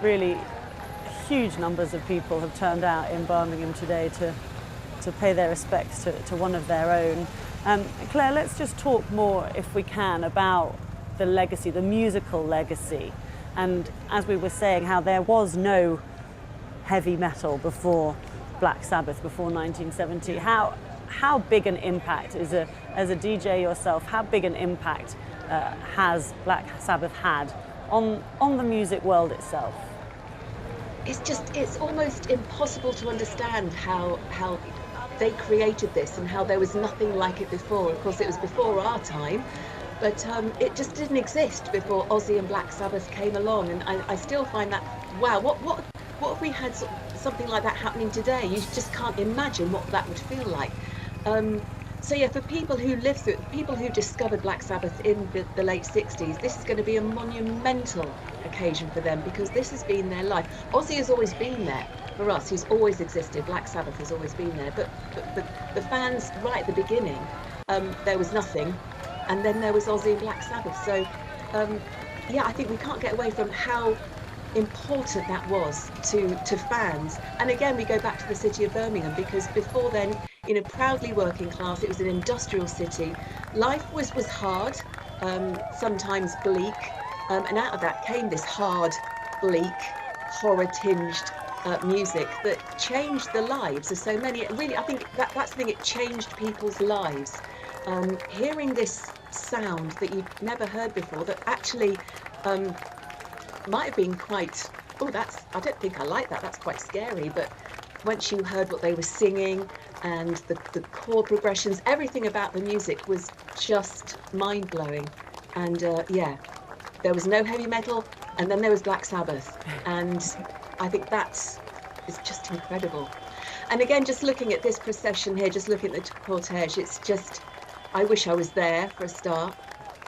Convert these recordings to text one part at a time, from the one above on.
Really huge numbers of people have turned out in Birmingham today to pay their respects to one of their own. Claire, let's just talk more, if we can, about the legacy, the musical legacy. And as we were saying, how there was no heavy metal before Black Sabbath, before 1970. How big an impact, as a DJ yourself, how big an impact has Black Sabbath had on the music world itself? It's almost impossible to understand how they created this and how there was nothing like it before. Of course, it was before our time, but it just didn't exist before Ozzy and Black Sabbath came along. And I still find that, wow, what if we had something like that happening today? You just can't imagine what that would feel like. So yeah, for people who lived through it, people who discovered Black Sabbath in the late 60s, this is going to be a monumental occasion for them, because this has been their life. Ozzy has always been there for us. He's always existed. Black Sabbath has always been there. But the fans, right at the beginning, there was nothing. And then there was Ozzy and Black Sabbath. So yeah, I think we can't get away from how important that was to fans. And again, we go back to the city of Birmingham, because before then, proudly working class, it was an industrial city. Life was hard, sometimes bleak, and out of that came this hard, bleak, horror-tinged music that changed the lives of so many. Really, I think that's the thing, it changed people's lives. Hearing this sound that you've never heard before, that actually might have been quite, I don't think I like that, that's quite scary, but once you heard what they were singing and the chord progressions, everything about the music was just mind-blowing. And yeah, there was no heavy metal, and then there was Black Sabbath, and I think that is just incredible. And again, just looking at this procession here, just looking at the cortege, it's just, I wish I was there for a start.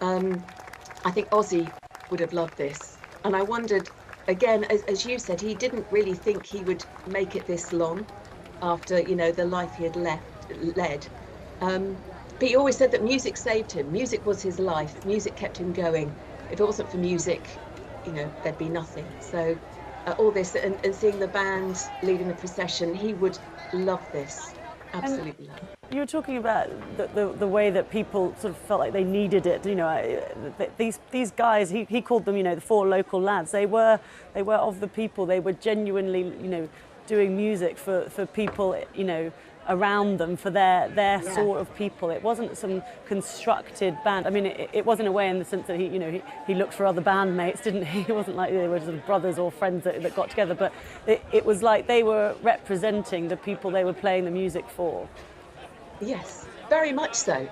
I think Ozzy would have loved this, and I wondered, again, as you said, he didn't really think he would make it this long after, the life he had led. But he always said that music saved him. Music was his life. Music kept him going. If it wasn't for music, there'd be nothing. So all this and seeing the band leading the procession, he would love this. Absolutely love it. You were talking about the way that people sort of felt like they needed it. These guys, he called them, the four local lads. They were of the people. They were genuinely, doing music for people, around them, for their sort of people. It wasn't some constructed band. I mean, it was in a way, in the sense that he looked for other bandmates, didn't he? It wasn't like they were sort of brothers or friends that got together, but it was like they were representing the people they were playing the music for. Yes, very much so.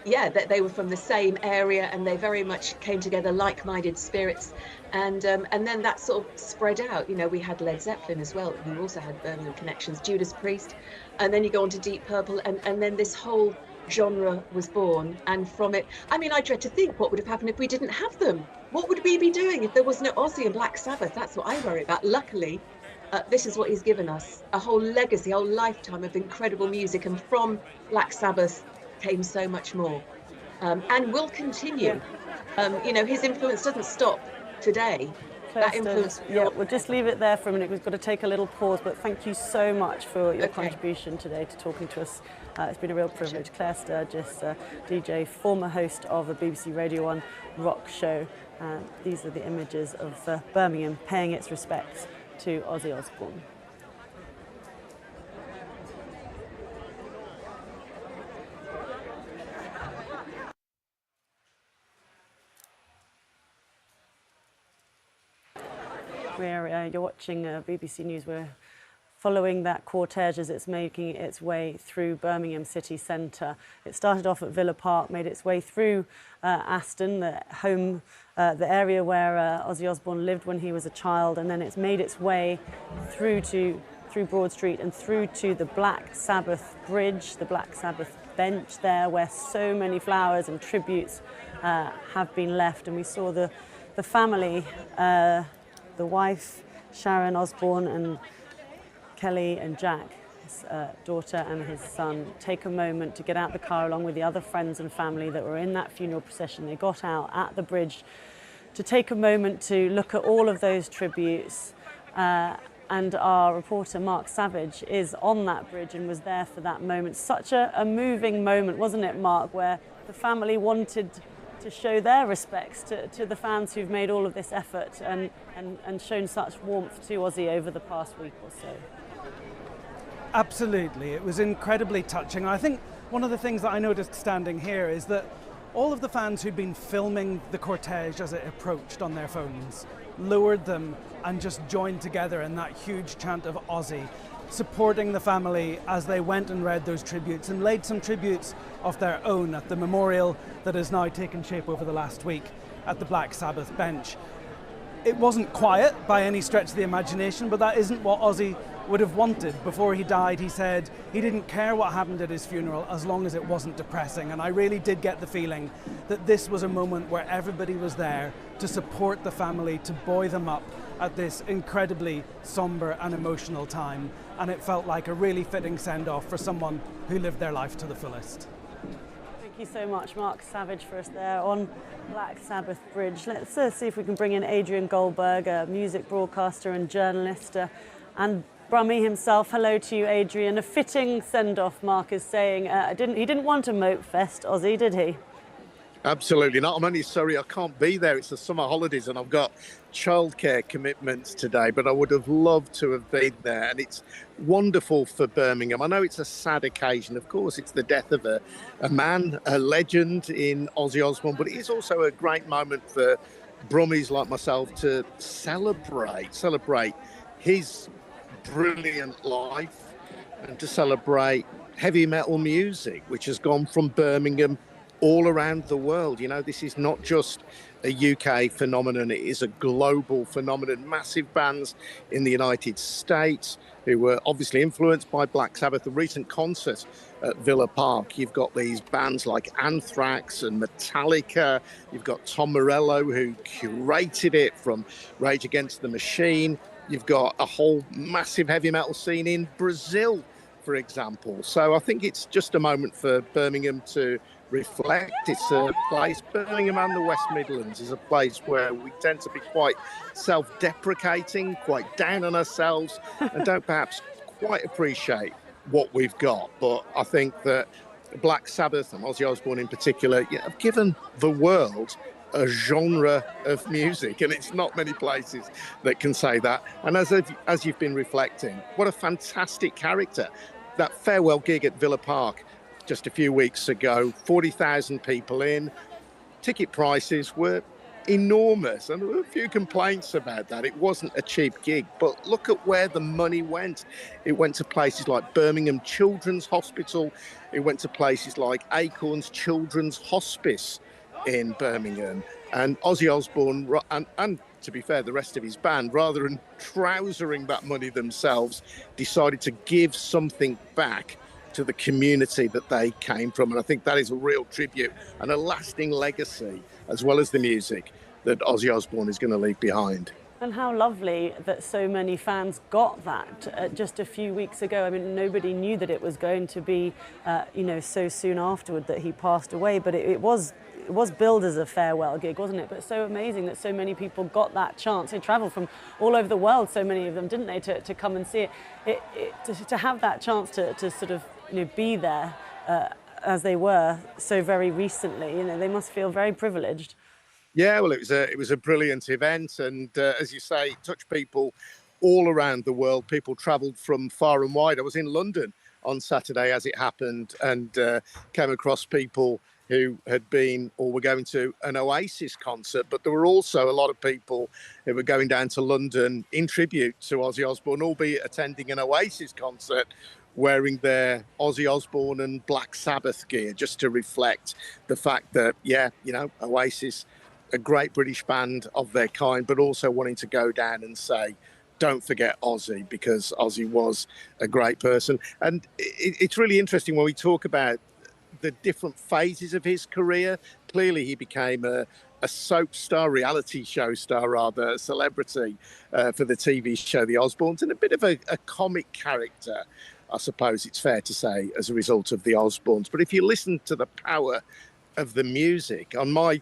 Yeah, they were from the same area, and they very much came together, like-minded spirits, and then that sort of spread out. We had Led Zeppelin as well, who also had Birmingham connections, Judas Priest, and then you go on to Deep Purple, and then this whole genre was born. And from it, I mean, I dread to think what would have happened if we didn't have them. What would we be doing if there was no Ozzy and Black Sabbath? That's what I worry about. Luckily, this is what he's given us, a whole legacy, a whole lifetime of incredible music, and from Black Sabbath came so much more, and will continue. His influence doesn't stop today. That influence. Yeah, we'll just leave it there for a minute. We've got to take a little pause, but thank you so much for your contribution today to talking to us. It's been a real privilege. Claire Sturgis, DJ, former host of the BBC Radio 1 rock show. These are the images of Birmingham paying its respects to Ozzy Osbourne. You're watching BBC News. We're following that cortege as it's making its way through Birmingham city centre. It started off at Villa Park, made its way through Aston, the area where Ozzy Osbourne lived when he was a child, and then it's made its way through Broad Street and through to the Black Sabbath bridge, the Black Sabbath bench there, where so many flowers and tributes have been left. And we saw the family, the wife, Sharon Osbourne, and Kelly and Jack, his daughter and his son, take a moment to get out the car along with the other friends and family that were in that funeral procession. They got out at the bridge to take a moment to look at all of those tributes. And our reporter, Mark Savage, is on that bridge and was there for that moment. Such a moving moment, wasn't it, Mark, where the family wanted to show their respects to the fans who've made all of this effort and shown such warmth to Ozzy over the past week or so. Absolutely, it was incredibly touching. I think one of the things that I noticed standing here is that all of the fans who'd been filming the cortege as it approached on their phones lowered them and just joined together in that huge chant of Ozzy, supporting the family as they went and read those tributes and laid some tributes of their own at the memorial that has now taken shape over the last week at the Black Sabbath bench. It wasn't quiet by any stretch of the imagination, but that isn't what Ozzy would have wanted. Before he died, he said he didn't care what happened at his funeral as long as it wasn't depressing. And I really did get the feeling that this was a moment where everybody was there to support the family, to buoy them up at this incredibly somber and emotional time. And it felt like a really fitting send-off for someone who lived their life to the fullest. Thank you so much, Mark Savage, for us there on Black Sabbath Bridge. Let's see if we can bring in Adrian Goldberg, a music broadcaster and journalist, and Brummy himself. Hello to you, Adrian. A fitting send-off, Mark is saying. He didn't want a moat fest, Ozzy, did he? Absolutely not. I'm only sorry I can't be there. It's the summer holidays and I've got childcare commitments today, but I would have loved to have been there. And it's wonderful for Birmingham. I know it's a sad occasion. Of course, it's the death of a man, a legend in Ozzy Osbourne, but it is also a great moment for Brummies like myself to celebrate his brilliant life and to celebrate heavy metal music, which has gone from Birmingham all around the world. You know, this is not just a UK phenomenon, it is a global phenomenon. Massive bands in the United States who were obviously influenced by Black Sabbath. The recent concert at Villa Park, you've got these bands like Anthrax and Metallica. You've got Tom Morello, who curated it, from Rage Against the Machine. You've got a whole massive heavy metal scene in Brazil, for example. So I think it's just a moment for Birmingham to reflect. It's a place, Birmingham and the West Midlands is a place where we tend to be quite self-deprecating, quite down on ourselves, and don't perhaps quite appreciate what we've got. But I think that Black Sabbath and Ozzy Osbourne in particular have given the world a genre of music, and it's not many places that can say that. And as you've been reflecting, what a fantastic character. That farewell gig at Villa Park just a few weeks ago, 40,000 people in. Ticket prices were enormous, and there were a few complaints about that. It wasn't a cheap gig, but look at where the money went. It went to places like Birmingham Children's Hospital. It went to places like Acorns Children's Hospice in Birmingham. And Ozzy Osbourne, and to be fair, the rest of his band, rather than trousering that money themselves, decided to give something back to the community that they came from. And I think that is a real tribute and a lasting legacy, as well as the music, that Ozzy Osbourne is going to leave behind. And how lovely that so many fans got that just a few weeks ago. I mean, nobody knew that it was going to be, so soon afterward that he passed away, but it was billed as a farewell gig, wasn't it? But so amazing that so many people got that chance. They travelled from all over the world, so many of them, didn't they, to come and see it. To have that chance to sort of be there as they were so very recently, they must feel very privileged. Yeah, well, it was a brilliant event, and as you say, it touched people all around the world. People travelled from far and wide. I was in London on Saturday as it happened, and came across people who had been or were going to an Oasis concert, but there were also a lot of people who were going down to London in tribute to Ozzy Osbourne, albeit attending an Oasis concert, wearing their Ozzy Osbourne and Black Sabbath gear, just to reflect the fact that, Oasis, a great British band of their kind, but also wanting to go down and say, don't forget Ozzy, because Ozzy was a great person. And it's really interesting when we talk about the different phases of his career. Clearly, he became a soap star, reality show star rather, a celebrity for the TV show The Osbournes, and a bit of a comic character, I suppose it's fair to say, as a result of The Osbournes. But if you listen to the power of the music, on my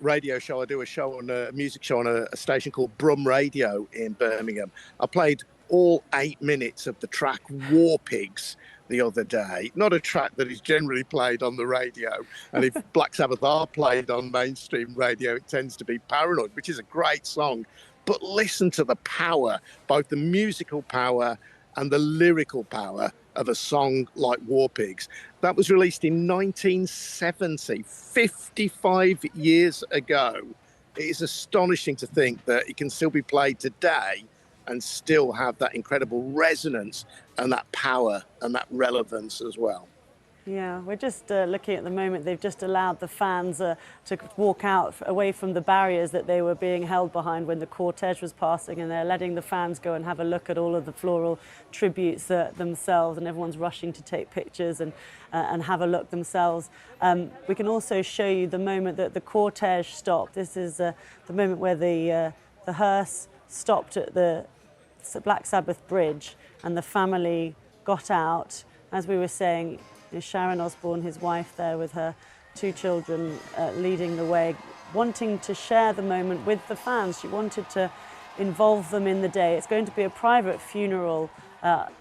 radio show. I do a music show on a station called Brum Radio in Birmingham. I played all 8 minutes of the track War Pigs the other day. Not a track that is generally played on the radio. And if Black Sabbath are played on mainstream radio, it tends to be Paranoid, which is a great song. But listen to the power, both the musical power and the lyrical power of a song like War Pigs. That was released in 1970, 55 years ago. It is astonishing to think that it can still be played today and still have that incredible resonance and that power and that relevance as well. Yeah, we're just looking at the moment, they've just allowed the fans to walk out away from the barriers that they were being held behind when the cortege was passing, and they're letting the fans go and have a look at all of the floral tributes themselves, and everyone's rushing to take pictures and have a look themselves. We can also show you the moment that the cortege stopped. This is the moment where the hearse stopped at the Black Sabbath bridge, and the family got out. As we were saying, Sharon Osbourne, his wife, there with her 2 children, leading the way, wanting to share the moment with the fans. She wanted to involve them in the day. It's going to be a private funeral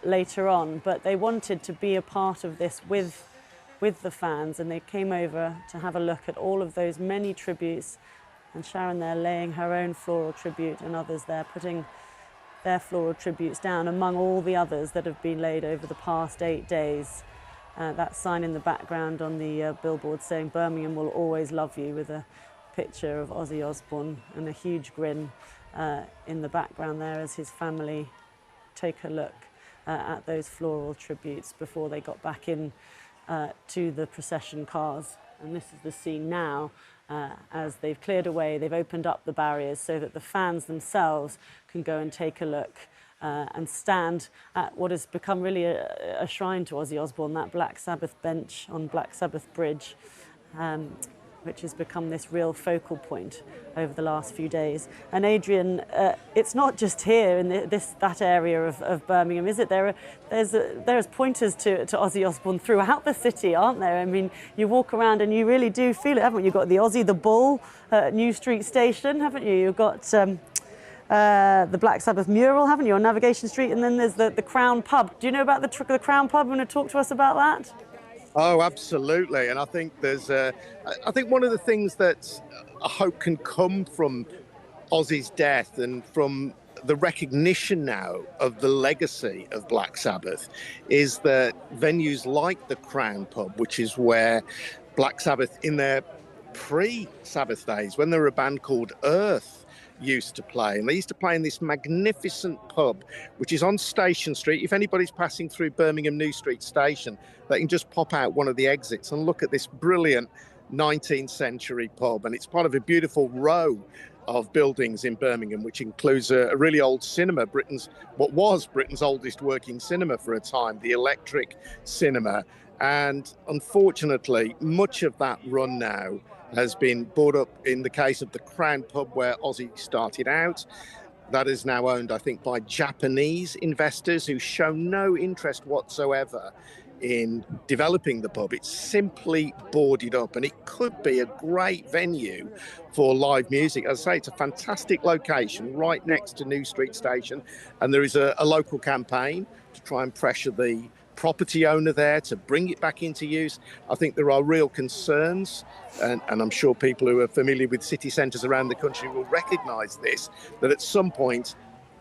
later on, but they wanted to be a part of this with the fans, and they came over to have a look at all of those many tributes, and Sharon there laying her own floral tribute, and others there putting their floral tributes down among all the others that have been laid over the past 8 days. That sign in the background on the billboard saying Birmingham will always love you, with a picture of Ozzy Osbourne and a huge grin in the background there as his family take a look at those floral tributes before they got back in to the procession cars. And this is the scene now as they've cleared away, they've opened up the barriers so that the fans themselves can go and take a look and stand at what has become really a shrine to Ozzy Osbourne, that Black Sabbath bench on Black Sabbath Bridge, which has become this real focal point over the last few days. And Adrian, it's not just here in that area of Birmingham, is it? There's pointers to Ozzy Osbourne throughout the city, aren't there? I mean, you walk around and you really do feel it, haven't you? You've got the Ozzy the Bull at New Street Station, haven't you? You've got the Black Sabbath mural, haven't you, on Navigation Street? And then there's the Crown Pub. Do you know about the Crown Pub? Want to talk to us about that? Oh, absolutely. And I think I think one of the things that I hope can come from Ozzy's death and from the recognition now of the legacy of Black Sabbath is that venues like the Crown Pub, which is where Black Sabbath in their pre-Sabbath days, when they were a band called Earth, used to play, and they used to play in this magnificent pub which is on Station Street. If anybody's passing through Birmingham New Street Station, they can just pop out one of the exits and look at this brilliant 19th century pub, and it's part of a beautiful row of buildings in Birmingham, which includes a really old cinema, what was Britain's oldest working cinema for a time, the Electric Cinema. And unfortunately, much of that run now has been bought up in the case of the Crown Pub, where Ozzy started out. That is now owned, I think, by Japanese investors who show no interest whatsoever in developing the pub. It's simply boarded up, and it could be a great venue for live music. As I say, it's a fantastic location right next to New Street Station, and there is a local campaign to try and pressure the property owner there to bring it back into use. I think there are real concerns, and I'm sure people who are familiar with city centres around the country will recognise this, that at some point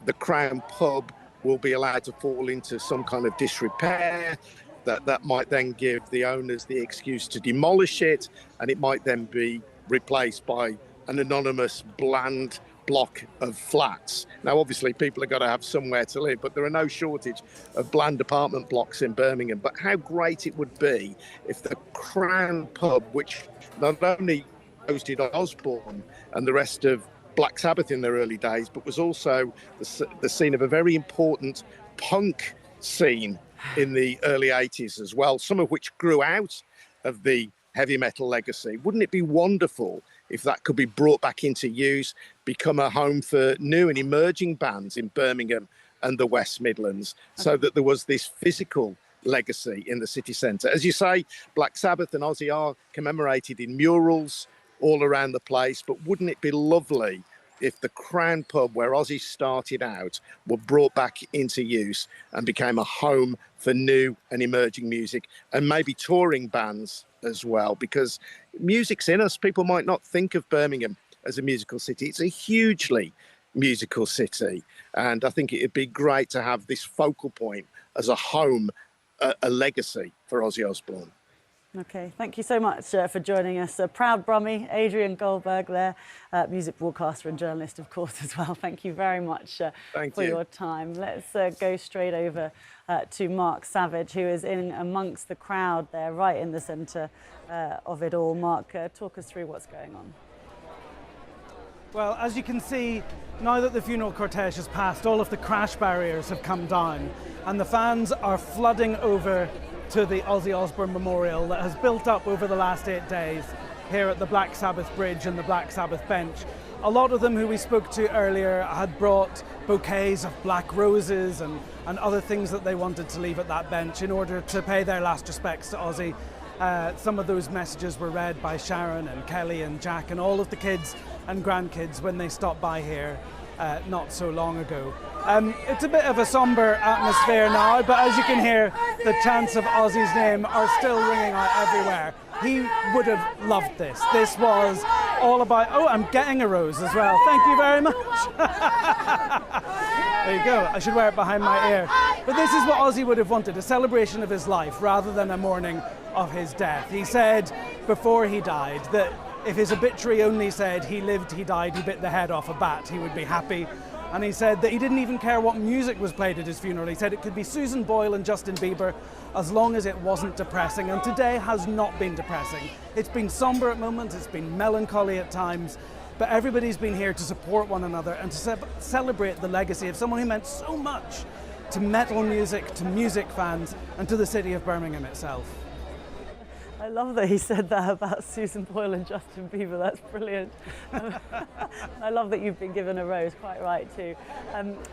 the Crown Pub will be allowed to fall into some kind of disrepair, that might then give the owners the excuse to demolish it, and it might then be replaced by an anonymous bland block of flats. Now, obviously, people have got to have somewhere to live, but there are no shortage of bland apartment blocks in Birmingham. But how great it would be if the Crown Pub, which not only hosted Osbourne and the rest of Black Sabbath in their early days, but was also the scene of a very important punk scene in the early 80s as well, some of which grew out of the heavy metal legacy. Wouldn't it be wonderful if that could be brought back into use, become a home for new and emerging bands in Birmingham and the West Midlands, so that there was this physical legacy in the city centre? As you say, Black Sabbath and Ozzy are commemorated in murals all around the place. But wouldn't it be lovely if the Crown Pub, where Ozzy started out, were brought back into use and became a home for new and emerging music, and maybe touring bands as well? Because music's in us. People might not think of Birmingham as a musical city. It's a hugely musical city, and I think it'd be great to have this focal point as a home, a legacy for Ozzy Osbourne. Okay, thank you so much for joining us. A proud Brummie, Adrian Goldberg there, music broadcaster and journalist, of course, as well. Thank you very much for your time. Let's go straight over to Mark Savage, who is in amongst the crowd there, right in the centre of it all. Mark, talk us through what's going on. Well, as you can see, now that the funeral cortege has passed, all of the crash barriers have come down and the fans are flooding over to the Ozzy Osbourne Memorial that has built up over the last 8 days here at the Black Sabbath Bridge and the Black Sabbath Bench. A lot of them who we spoke to earlier had brought bouquets of black roses and other things that they wanted to leave at that bench in order to pay their last respects to Ozzy. Some of those messages were read by Sharon and Kelly and Jack and all of the kids and grandkids when they stopped by here not so long ago. It's a bit of a somber atmosphere now, but as you can hear, the chants of Ozzy's name are still ringing out everywhere. He would have loved this. This was all about... Oh, I'm getting a rose as well. Thank you very much. There you go. I should wear it behind my ear. But this is what Ozzy would have wanted, a celebration of his life rather than a mourning of his death. He said before he died that if his obituary only said he lived, he died, he bit the head off a bat, he would be happy. And he said that he didn't even care what music was played at his funeral. He said it could be Susan Boyle and Justin Bieber as long as it wasn't depressing. And today has not been depressing. It's been somber at moments, it's been melancholy at times, but everybody's been here to support one another and to celebrate the legacy of someone who meant so much to metal music, to music fans, and to the city of Birmingham itself. I love that he said that about Susan Boyle and Justin Bieber. That's brilliant. I love that you've been given a rose. Quite right too.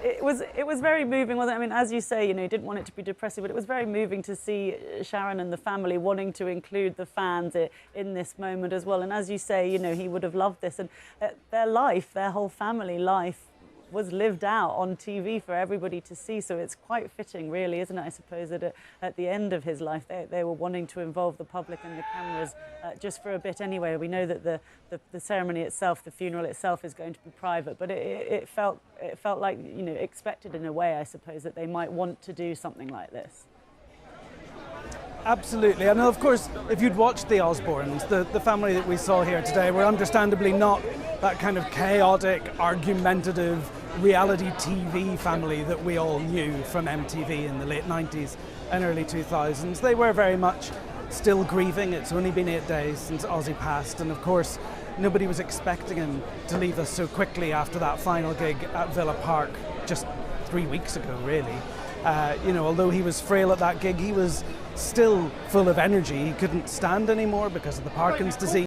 It was very moving, wasn't it? I mean, as you say, you know, you didn't want it to be depressing, but it was very moving to see Sharon and the family wanting to include the fans in this moment as well. And as you say, you know, he would have loved this, and their life, their whole family life, was lived out on TV for everybody to see. So it's quite fitting, really, isn't it? I suppose that at the end of his life, they were wanting to involve the public and the cameras just for a bit anyway. We know that the ceremony itself, the funeral itself, is going to be private, but it felt like, you know, expected in a way, I suppose, that they might want to do something like this. Absolutely, and of course, if you'd watched the Osbournes, the family that we saw here today were understandably not that kind of chaotic, argumentative, reality TV family that we all knew from MTV in the late 90s and early 2000s. They were very much still grieving. It's only been 8 days since Ozzy passed, and of course, nobody was expecting him to leave us so quickly after that final gig at Villa Park just 3 weeks ago, really. You know, although he was frail at that gig, he was still full of energy. He couldn't stand anymore because of the Parkinson's disease.